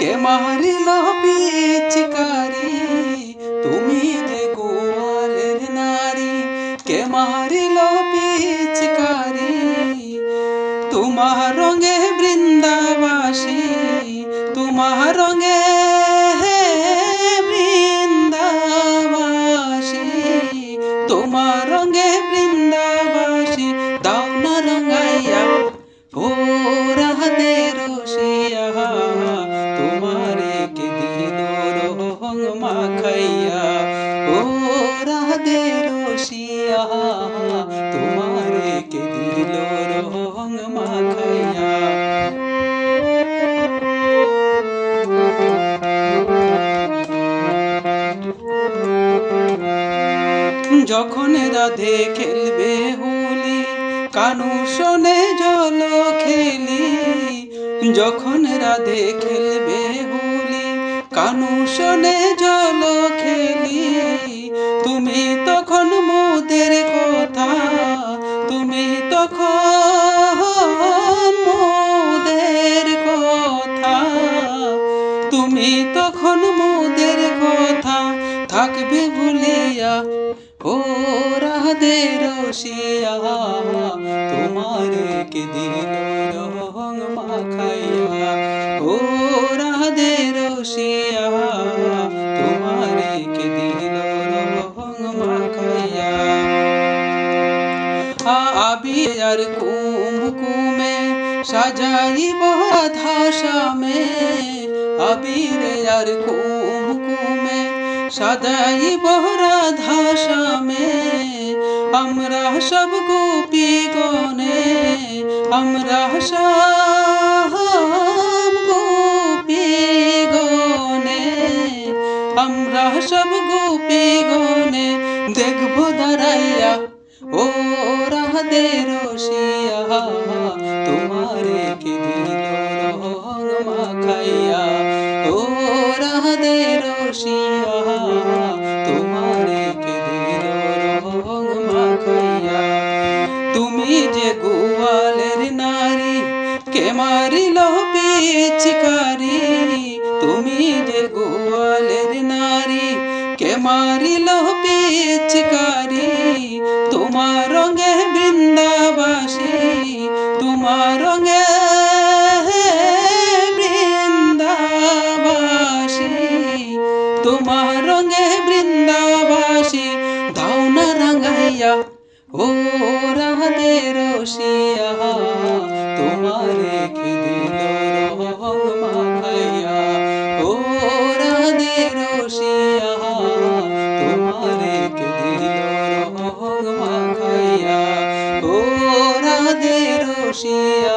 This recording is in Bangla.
কে মারিল পিচকারি তুমি যে গোয়ালের নারী কে মারিল পিচকারি তোমার রঙে বৃন্দাবাসী তোমার রঙে বৃন্দাবাসী তোমার রঙে বৃন্দাবাসী দাও না রঙাইয়া ও রাধে রসিয়া তোমারে কে দিল রং মাখাইয়া ও রাধে রসিয়া তোমারে কে দিল রং মাখাইয়া। যখন রাধে খেলবে হোলি কানু শোনে জল খেলি যখন রাধে খেলবে হোলি কানু শোনে জল খেলি তুমি তখন মোদের কথা তুমি তখন মোদের কথা তুমি তখন মোদের কথা থাকবে ভুলিয়া ও রাধে রসিয়া তোমারে কে দিল রং মাখাইয়া ও রাধে রসিয়া তোমারে কে দিল রং মাখাইয়া। আবির কুমকুমে সাজাইব রাধা শ্যামে আবির আর কুমকুমে সাজাইব রাধা শ্যামে আমরা সব গোপী গণে আমরা সব গোপী গণে আমরা সব গোপী গণে দেখবো দাঁড়াইয়া ও রাধে রসিয়া তোমারে কে দিল রং মাখাইয়া ও রাধে রসিয়া তোমারে কে দিল রং মাখাইয়া। তুমি যে গোয়ালের নারী কে মারিল পিচকারি তুমি যে গোয়ালের নারী কে মারিল পিচকারি তোমার রঙে বৃন্দাবাসী তোমার রঙে বৃন্দাবাসী তোমার রঙে বৃন্দাবাসী দাও না রঙাইয়া ও রাধে রসিয়া তোমারে কে দিল রং মাখাইয়া ও রাধে রসিয়া তোমারে কে দিল রং মাখাইয়া ও রাধে রসিয়া।